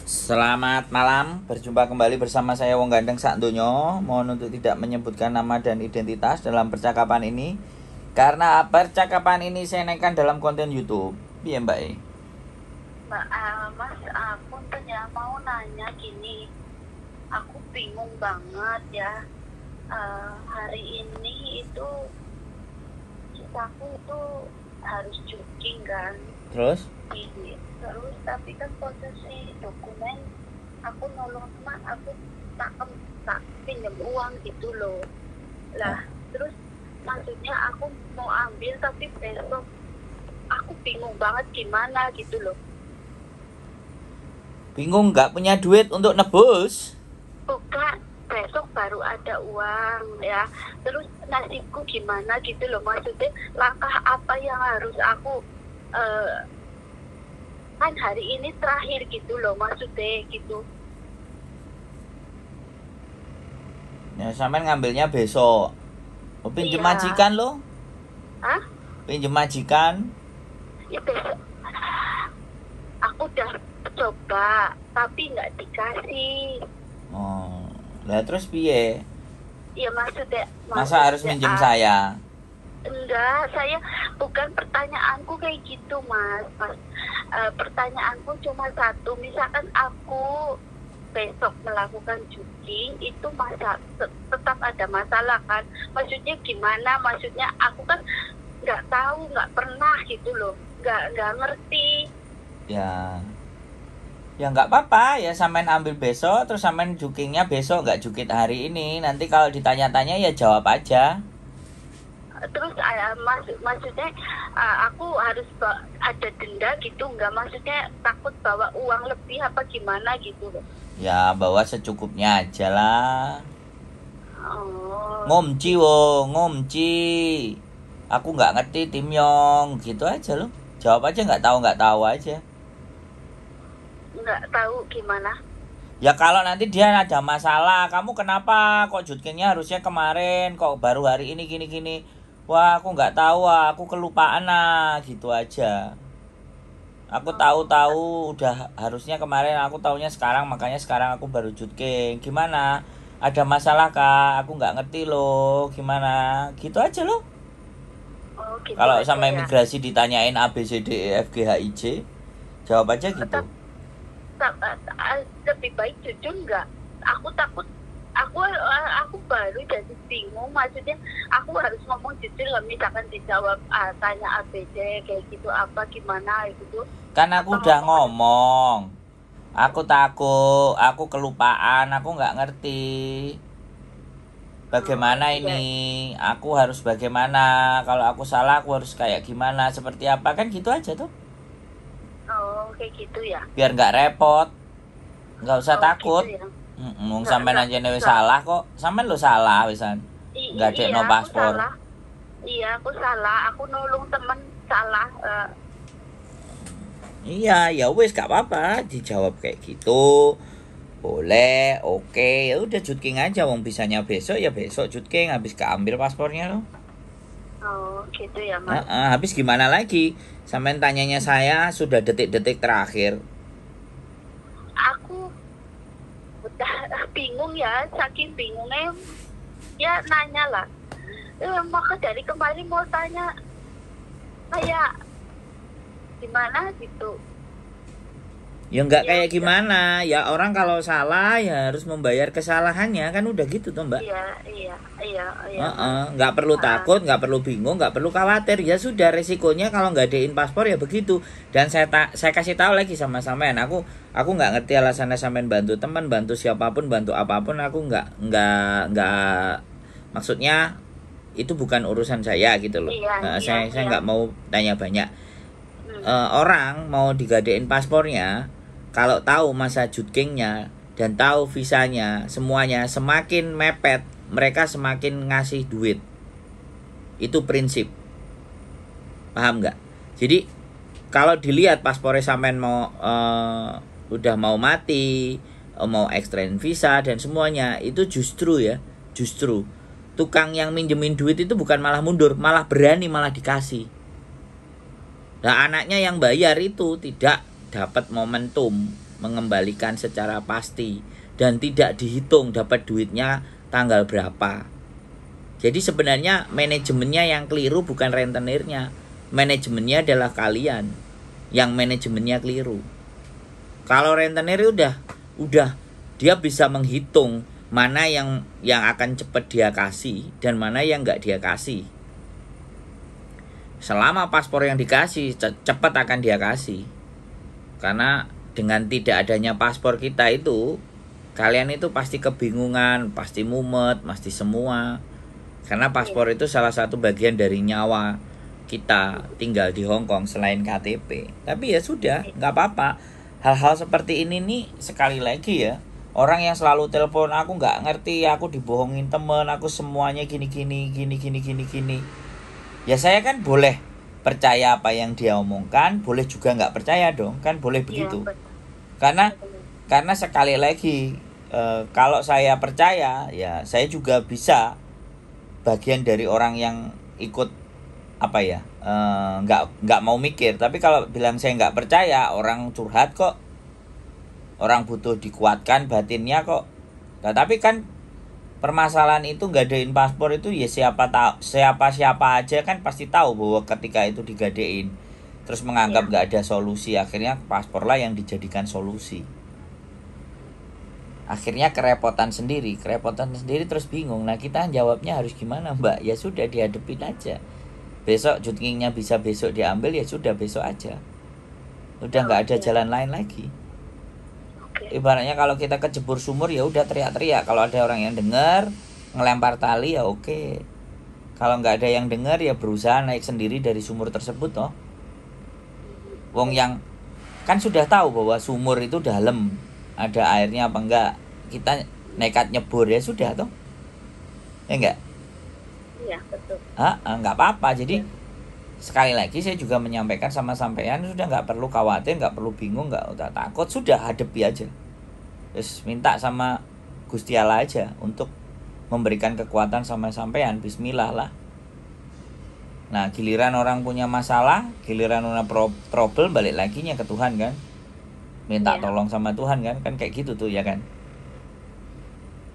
Selamat malam, berjumpa kembali bersama saya Wong Gandeng Sak Donya. Mohon untuk tidak menyebutkan nama dan identitas dalam percakapan ini, karena percakapan ini saya naikkan dalam konten YouTube. Iya Mbak E? Mas, aku mau nanya gini. Aku bingung banget ya. Hari ini itu aku itu harus jogging kan. Terus? Terus tapi kan posisi dokumen aku nolong teman, aku tak pinjam uang gitu loh. Lah, terus maksudnya aku mau ambil tapi besok aku bingung banget gimana gitu loh. Bingung nggak punya duit untuk nebus? Bukan, besok baru ada uang ya. Terus nasibku gimana gitu loh, maksudnya langkah apa yang harus aku kan hari ini terakhir gitu loh, maksudnya gitu. Ya sampean ngambilnya besok. Pinjem Iya. majikan lo? Hah? Pinjem majikan? Ya besok. Aku udah coba tapi nggak dikasih. Oh, lah terus piye? Ya maksudnya Masa harus minjem saya? Enggak, saya bukan, pertanyaanku kayak gitu mas. Pertanyaanku cuma satu, misalkan aku besok melakukan jogging itu tetap ada masalah kan? Maksudnya gimana? Maksudnya aku kan nggak tahu, nggak pernah gitu loh, nggak ngerti. Ya nggak apa-apa ya, sampean ambil besok, terus sampean joggingnya besok, nggak jogging hari ini. Nanti kalau ditanya-tanya ya jawab aja. Terus maksudnya aku harus ada denda gitu nggak? Maksudnya takut bawa uang lebih apa gimana gitu loh. Ya bawa secukupnya aja lah. Oh. Ngomci wo, ngomci. Aku nggak ngerti timyong, gitu aja loh. Jawab aja nggak tahu aja. Nggak tahu gimana? Ya kalau nanti dia ada masalah, kamu kenapa kok joggingnya harusnya kemarin, kok baru hari ini gini-gini. Wah aku nggak tahu, aku kelupaan gitu aja. Aku tahu udah harusnya kemarin, aku taunya sekarang, makanya sekarang aku baru jogging. Gimana? Ada masalah kak? Aku nggak ngerti loh. Gimana? Gitu aja loh. Oh, gitu Kalau aja sama ya. imigrasi ditanyain A B C D E F G H I J, jawab aja gitu. Lebih baik jujur nggak? Aku takut, aku baru jadi bingung. Maksudnya aku harus ngomong jujur nggak? Misalkan dijawab tanya ABC kayak gitu apa gimana gitu. Kan aku udah ngomong, aku takut, aku kelupaan, aku nggak ngerti bagaimana ini, aku harus bagaimana, kalau aku salah aku harus kayak gimana, seperti apa, kan gitu aja tuh. Oh kayak gitu ya. Biar nggak repot, nggak usah takut. Gitu ya. Sampean aja nih salah kok, sampean lo salah wisan. Nggak ada no paspor. Iya aku salah, aku nolong temen salah. Iya, ya wes gak apa-apa, dijawab kayak gitu. Boleh, oke, ya udah jogging aja, wong bisanya besok ya besok jogging, habis keambil paspornya loh. Oh gitu ya mas. Habis gimana lagi? Sampean tanyanya saya sudah detik-detik terakhir. Aku udah bingung ya, saking bingungnya ya nanya lah. Maka dari kemarin mau tanya kayak gimana gitu. Ya nggak kayak gimana, ya orang kalau salah ya harus membayar kesalahannya, kan udah gitu tuh mbak. Iya. Nggak perlu takut, nggak perlu bingung, nggak perlu khawatir, ya sudah, resikonya kalau nggak adein paspor ya begitu. Dan saya kasih tahu lagi sama sampean, aku nggak ngerti alasannya sampean bantu teman, bantu siapapun, bantu apapun, aku nggak maksudnya itu bukan urusan saya gitu loh. Saya nggak mau tanya banyak. Orang mau digadein paspornya, kalau tahu masa joggingnya dan tahu visanya, semuanya semakin mepet, mereka semakin ngasih duit. Itu prinsip. Paham nggak? Jadi kalau dilihat paspornya sampean mau udah mau mati, mau extend visa dan semuanya, itu justru tukang yang minjemin duit itu bukan malah mundur, malah berani, malah dikasih. Nah anaknya yang bayar itu tidak dapat momentum, mengembalikan secara pasti dan tidak dihitung dapat duitnya tanggal berapa. Jadi sebenarnya manajemennya yang keliru bukan rentenirnya. Manajemennya adalah kalian yang manajemennya keliru. Kalau rentenir udah dia bisa menghitung mana yang akan cepat dia kasih dan mana yang nggak dia kasih. Selama paspor yang dikasih cepat akan dia kasih. Karena dengan tidak adanya paspor kita itu, kalian itu pasti kebingungan, pasti mumet, pasti semua. Karena paspor itu salah satu bagian dari nyawa kita tinggal di Hong Kong selain KTP. Tapi ya sudah, nggak apa-apa. Hal-hal seperti ini nih sekali lagi ya, orang yang selalu telepon aku nggak ngerti, aku dibohongin temen, aku semuanya gini. Ya saya kan boleh percaya apa yang dia omongkan, boleh juga nggak percaya dong, kan boleh begitu. Karena sekali lagi kalau saya percaya, ya saya juga bisa bagian dari orang yang ikut nggak mau mikir. Tapi kalau bilang saya nggak percaya, orang curhat kok, orang butuh dikuatkan batinnya kok. Nah, tapi kan permasalahan itu gadein paspor itu ya siapa aja kan pasti tahu bahwa ketika itu digadein terus menganggap nggak ada solusi, akhirnya paspor lah yang dijadikan solusi. Akhirnya kerepotan sendiri terus bingung. Nah kita jawabnya harus gimana Mbak? Ya sudah dihadepin aja. Besok cutingnya bisa besok diambil, ya sudah besok aja. Udah nggak ada jalan lain lagi. Ibaratnya kalau kita kejebur sumur ya udah teriak-teriak. Kalau ada orang yang dengar ngelempar tali ya oke. Kalau nggak ada yang dengar ya berusaha naik sendiri dari sumur tersebut toh. Wong yang kan sudah tahu bahwa sumur itu dalam, ada airnya apa enggak, kita nekat nyebur ya sudah toh, ya enggak? Iya betul. Enggak apa-apa. Jadi sekali lagi saya juga menyampaikan sama sampean, sudah nggak perlu khawatir, nggak perlu bingung, nggak usah takut, sudah hadapi aja. Terus minta sama Gusti Allah aja untuk memberikan kekuatan sama sampean, bismillah lah. Nah giliran orang punya masalah, giliran orang trouble, balik laginya ke Tuhan kan, minta tolong sama Tuhan kan kayak gitu tuh ya kan.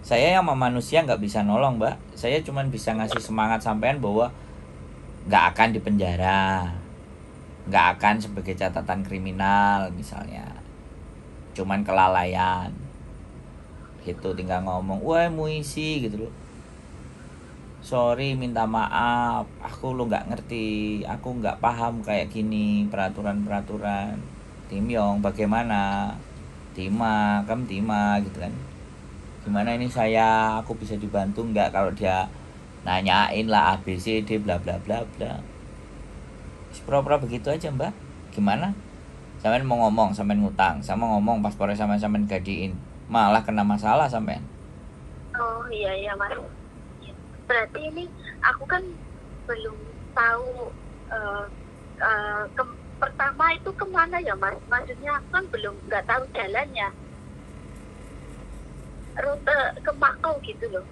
Saya yang manusia nggak bisa nolong Mbak, saya cuma bisa ngasih semangat sampean bahwa nggak akan dipenjara, nggak akan sebagai catatan kriminal misalnya, cuman kelalaian gitu, tinggal ngomong wah muisi gitu loh, sorry minta maaf, aku lo nggak ngerti, aku nggak paham kayak gini peraturan Timyong bagaimana, Tima gitu kan, gimana ini aku bisa dibantu nggak? Kalau dia nanyain lah ABCD bla bla bla bla, pura-pura begitu aja Mbak. Gimana? Sampean mau ngomong, sampean ngutang, sama ngomong paspornya sampean gadiin, malah kena masalah sampean. Oh iya Mas. Berarti ini aku kan belum tahu pertama itu kemana ya Mas? Maksudnya aku kan belum nggak tahu jalannya, rute ke Makau gitu loh.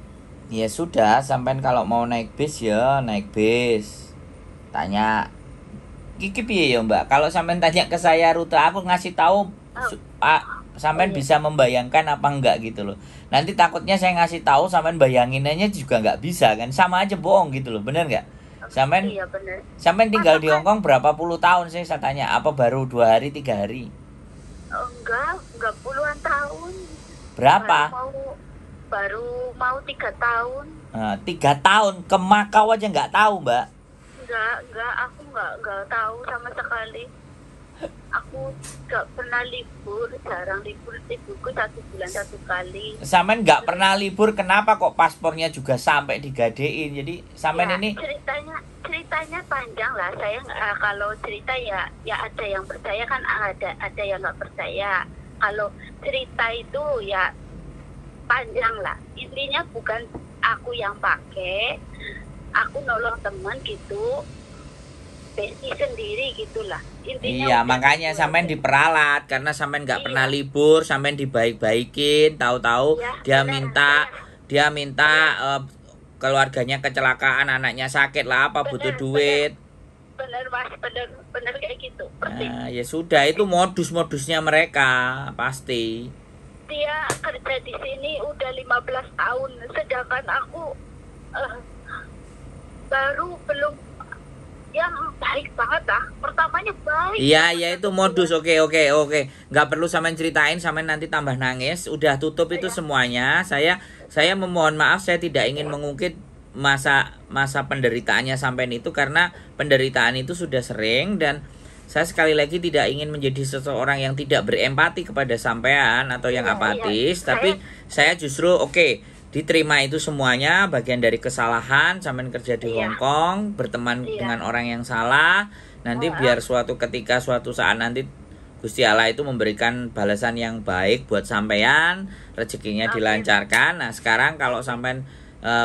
Ya sudah, sampean kalau mau naik bis ya naik bis. Tanya, Kiki piye ya Mbak? Kalau sampean tanya ke saya rute, aku ngasih tahu sampean bisa membayangkan apa enggak gitu loh. Nanti takutnya saya ngasih tahu sampean bayanginnya juga nggak bisa kan, sama aja bohong gitu loh, bener nggak? Sampean sampean tinggal di Hong Kong berapa puluh tahun saya tanya, apa baru 2 hari 3 hari? Enggak puluhan tahun. Berapa? Baru mau 3 tahun. 3 tahun ke Makau aja nggak tahu Mbak? Enggak, aku nggak tahu sama sekali. Aku nggak pernah libur, jarang liburku 1 bulan 1 kali. Sampean nggak pernah libur, kenapa kok paspornya juga sampai digadein? Jadi sampean ini ceritanya panjang lah. Saya kalau cerita ya ada yang percaya kan, ada yang nggak percaya. Kalau cerita itu ya panjang lah. Intinya bukan aku yang pakai, aku nolong teman gitu, besi sendiri gitulah. Intinya iya, makanya sampean diperalat karena sampean nggak pernah libur, sampean dibaik-baikin, tahu-tahu dia minta keluarganya kecelakaan, anaknya sakit lah apa, butuh duit. benar mas, benar kayak gitu. Persis. Nah, ya sudah, itu modus-modusnya mereka pasti. Dia kerja di sini udah 15 tahun, sedangkan aku baru belum yang baik banget lah. Pertamanya baik. Iya, ya itu modus. Oke. Nggak perlu sampean ceritain, sampean nanti tambah nangis. Udah tutup itu Iya. semuanya. Saya memohon maaf, saya tidak ingin mengungkit masa penderitaannya sampean itu, karena penderitaan itu sudah sering, dan saya sekali lagi tidak ingin menjadi seseorang yang tidak berempati kepada sampean atau yang Iya, apatis, iya. tapi saya justru diterima itu semuanya bagian dari kesalahan. Sampean kerja di Iya. Hong Kong, berteman Iya. dengan orang yang salah. Nanti biar suatu ketika, suatu saat nanti Gusti Allah itu memberikan balasan yang baik buat sampean, rezekinya Amin. dilancarkan. Nah, sekarang kalau sampean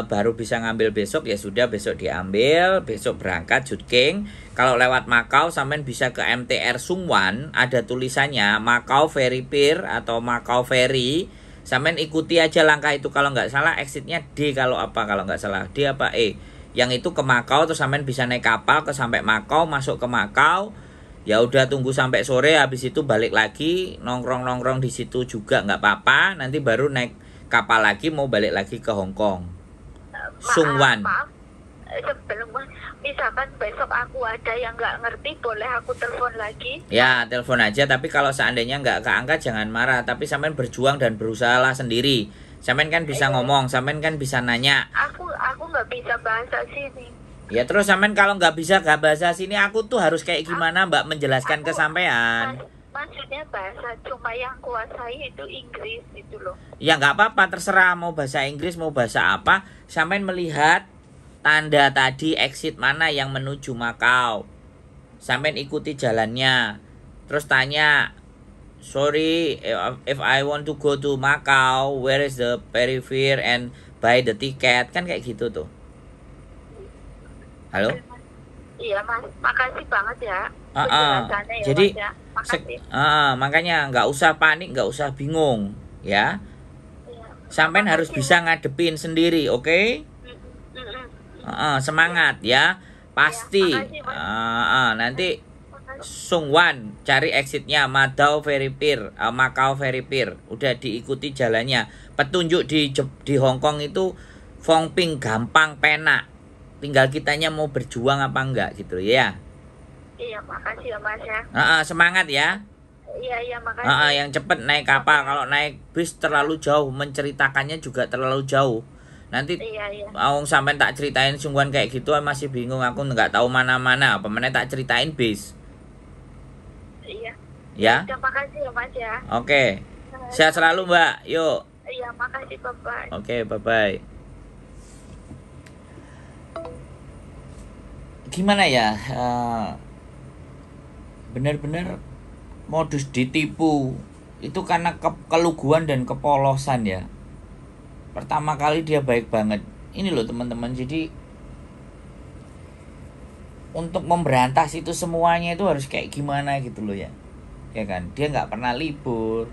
baru bisa ngambil besok, ya sudah, besok diambil, besok berangkat Jutking. Kalau lewat Macau, sampean bisa ke MTR Sungwan, ada tulisannya Macau Ferry Pier atau Macau Ferry. Sampean ikuti aja langkah itu, kalau nggak salah exitnya D, kalau nggak salah D apa E, yang itu ke Macau. Terus sampean bisa naik kapal ke sampai Macau, masuk ke Macau. Ya udah, tunggu sampai sore, habis itu balik lagi, nongkrong di situ juga nggak apa-apa. Nanti baru naik kapal lagi, mau balik lagi ke Hong Kong. Sungwan. Maaf, sebelum misalkan besok aku ada yang nggak ngerti, boleh aku telepon lagi? Ya, telepon aja. Tapi kalau seandainya nggak keangkat, jangan marah. Tapi sampean berjuang dan berusaha lah sendiri. Sampean kan bisa ngomong, sampean kan bisa nanya. Aku nggak bisa bahasa sini. Ya terus sampean kalau nggak bisa bahasa sini, aku tuh harus kayak gimana Mbak menjelaskan ke sampean? Maksudnya bahasa cuma yang kuasai itu Inggris itu loh. Ya nggak apa-apa, terserah mau bahasa Inggris mau bahasa apa. Sampean melihat tanda tadi exit mana yang menuju Macau, sampean ikuti jalannya. Terus tanya, sorry, if I want to go to Macau, where is the ferry pier and buy the ticket? Kan kayak gitu tuh. Halo? Iya mas, makasih banget ya penjelasannya ya. Jadi mas, ya. Makasih. Makanya nggak usah panik, nggak usah bingung ya. Iya. Sampean harus Makasih, bisa ngadepin sendiri, oke? Semangat ya, pasti. Ya, makasih, Nanti Sungwan cari exitnya Macau Ferry Pier, Macau Ferry Pier. Udah diikuti jalannya. Petunjuk di Hong Kong itu Fongping, gampang, penak. Tinggal kitanya mau berjuang apa enggak gitu ya. Iya, makasih ya mas ya. Semangat ya. Iya, makasih. Yang cepet naik kapal. Kalau naik bis terlalu jauh, menceritakannya juga terlalu jauh. Nanti sampai tak ceritain sungguhan kayak gitu masih bingung, aku nggak tahu mana-mana. Apa mana tak ceritain bis. Iya. Ya. Terima kasih ya mas ya. Oke. Sehat selalu Mbak. Yuk. Iya, makasih, bye-bye. Oke, bye-bye. Gimana ya? Benar-benar modus ditipu itu karena keluguan dan kepolosan ya. Pertama kali dia baik banget. Ini loh teman-teman. Jadi untuk memberantas itu semuanya itu harus kayak gimana gitu loh ya. Ya kan? Dia nggak pernah libur.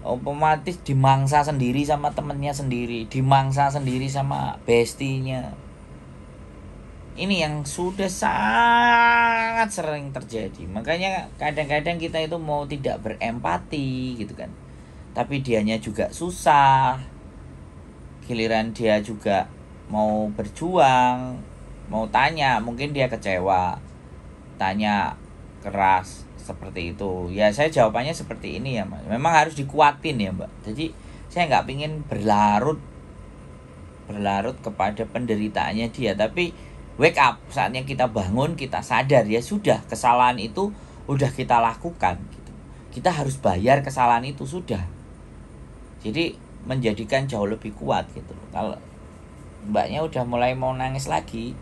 Otomatis dimangsa sendiri sama temennya sendiri, dimangsa sendiri sama bestinya. Ini yang sudah sangat sering terjadi. Makanya kadang-kadang kita itu mau tidak berempati gitu kan. Tapi dianya juga susah. Giliran dia juga mau berjuang, mau tanya, mungkin dia kecewa. Tanya keras seperti itu. Ya saya jawabannya seperti ini ya Mbak. Memang harus dikuatin ya Mbak. Jadi saya nggak pingin berlarut kepada penderitaannya dia. Tapi wake up, saatnya kita bangun, kita sadar ya sudah, kesalahan itu udah kita lakukan gitu. Kita harus bayar kesalahan itu sudah. Jadi menjadikan jauh lebih kuat gitu. Kalau mbaknya udah mulai mau nangis lagi,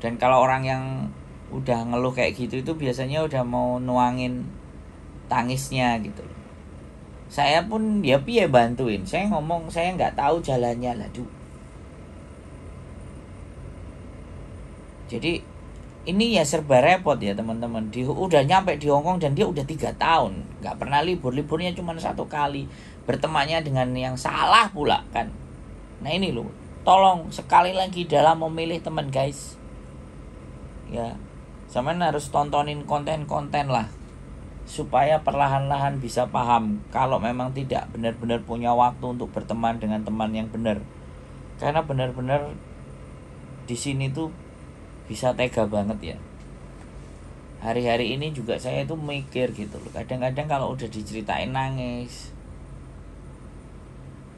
dan kalau orang yang udah ngeluh kayak gitu itu biasanya udah mau nuangin tangisnya gitu. Saya pun ya piye bantuin. Saya ngomong saya nggak tahu jalannya lah, Jadi ini ya serba repot ya teman-teman. Udah nyampe di Hong Kong dan dia udah 3 tahun nggak pernah liburnya cuma 1 kali. Bertemannya dengan yang salah pula kan. Nah ini loh, tolong sekali lagi dalam memilih teman guys. Ya, Sampean harus tontonin konten-konten lah, supaya perlahan-lahan bisa paham. Kalau memang tidak benar-benar punya waktu untuk berteman dengan teman yang benar, karena benar-benar di sini tuh bisa tega banget ya. Hari-hari ini juga saya tuh mikir gitu loh, kadang-kadang kalau udah diceritain nangis.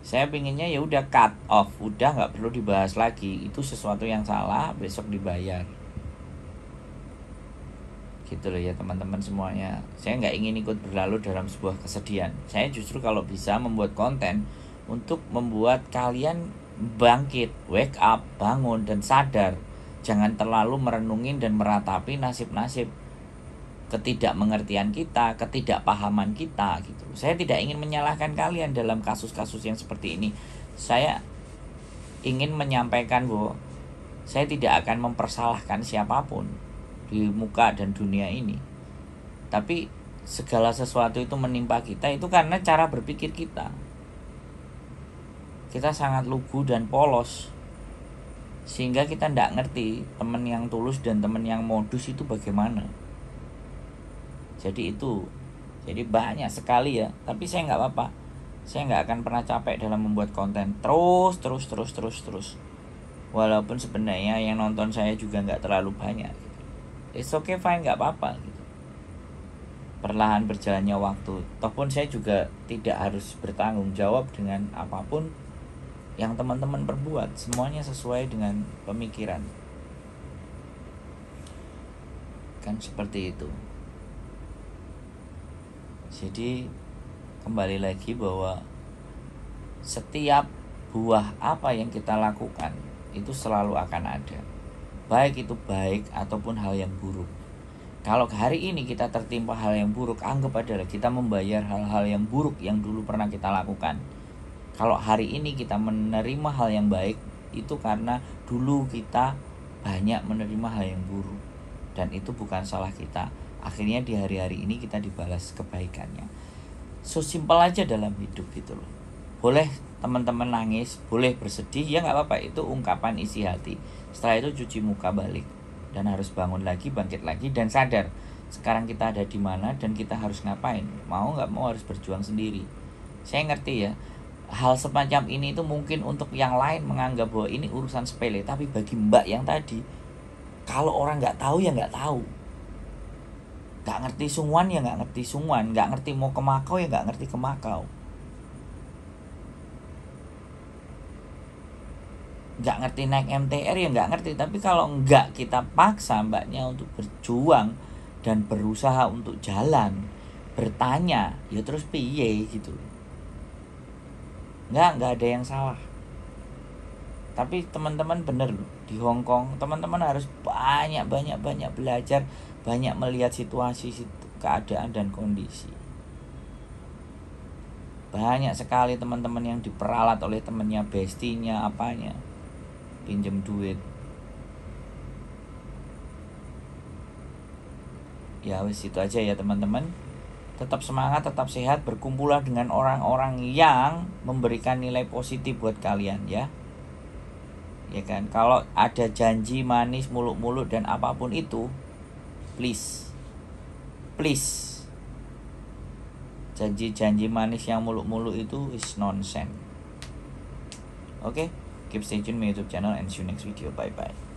Saya pinginnya ya udah cut off, udah nggak perlu dibahas lagi, itu sesuatu yang salah, besok dibayar. Gitu loh ya teman-teman semuanya. Saya nggak ingin ikut berlalu dalam sebuah kesedihan. Saya justru kalau bisa membuat konten untuk membuat kalian bangkit, wake up, bangun dan sadar. Jangan terlalu merenungin dan meratapi nasib-nasib ketidakmengertian kita, ketidakpahaman kita gitu. Saya tidak ingin menyalahkan kalian dalam kasus-kasus yang seperti ini. Saya ingin menyampaikan bahwa saya tidak akan mempersalahkan siapapun di muka dan dunia ini. Tapi segala sesuatu itu menimpa kita itu karena cara berpikir kita. Kita sangat lugu dan polos, sehingga kita tidak ngerti teman yang tulus dan teman yang modus itu bagaimana. Jadi banyak sekali ya. Tapi saya nggak apa-apa. Saya nggak akan pernah capek dalam membuat konten. Terus. Walaupun sebenarnya yang nonton saya juga nggak terlalu banyak. It's okay, fine, nggak apa-apa gitu. Perlahan berjalannya waktu. Toh pun saya juga tidak harus bertanggung jawab dengan apapun yang teman-teman perbuat. Semuanya sesuai dengan pemikiran. Kan seperti itu. Jadi kembali lagi bahwa setiap buah apa yang kita lakukan itu selalu akan ada, baik itu baik ataupun hal yang buruk. Kalau hari ini kita tertimpa hal yang buruk, anggap adalah kita membayar hal-hal yang buruk yang dulu pernah kita lakukan. Kalau hari ini kita menerima hal yang baik, itu karena dulu kita banyak menerima hal yang buruk, dan itu bukan salah kita. Akhirnya di hari-hari ini kita dibalas kebaikannya. So simple aja dalam hidup gitu loh. Boleh teman-teman nangis, boleh bersedih, ya nggak apa-apa, itu ungkapan isi hati. Setelah itu cuci muka balik dan harus bangun lagi, bangkit lagi dan sadar sekarang kita ada di mana dan kita harus ngapain. Mau nggak mau harus berjuang sendiri. Saya ngerti ya, hal semacam ini itu mungkin untuk yang lain menganggap bahwa ini urusan sepele, tapi bagi mbak yang tadi, kalau orang nggak tahu ya nggak tahu. Gak ngerti sungguhan ya gak ngerti sungguhan, gak ngerti mau ke Makau ya gak ngerti ke Makau, gak ngerti naik MTR ya gak ngerti. Tapi kalau enggak kita paksa mbaknya untuk berjuang dan berusaha untuk jalan, bertanya, ya terus piye gitu. Gak ada yang salah. Tapi teman-teman bener loh, di Hong Kong teman-teman harus banyak belajar, banyak melihat situasi, keadaan dan kondisi. Banyak sekali teman-teman yang diperalat oleh temannya, bestinya, apanya, pinjem duit. Ya wis itu aja ya teman-teman. Tetap semangat, tetap sehat, berkumpullah dengan orang-orang yang memberikan nilai positif buat kalian ya. Ya kan, kalau ada janji manis muluk-muluk dan apapun itu, please janji-janji manis yang muluk-muluk itu is nonsense. Okay, keep stay tune my YouTube channel and see you next video. Bye bye.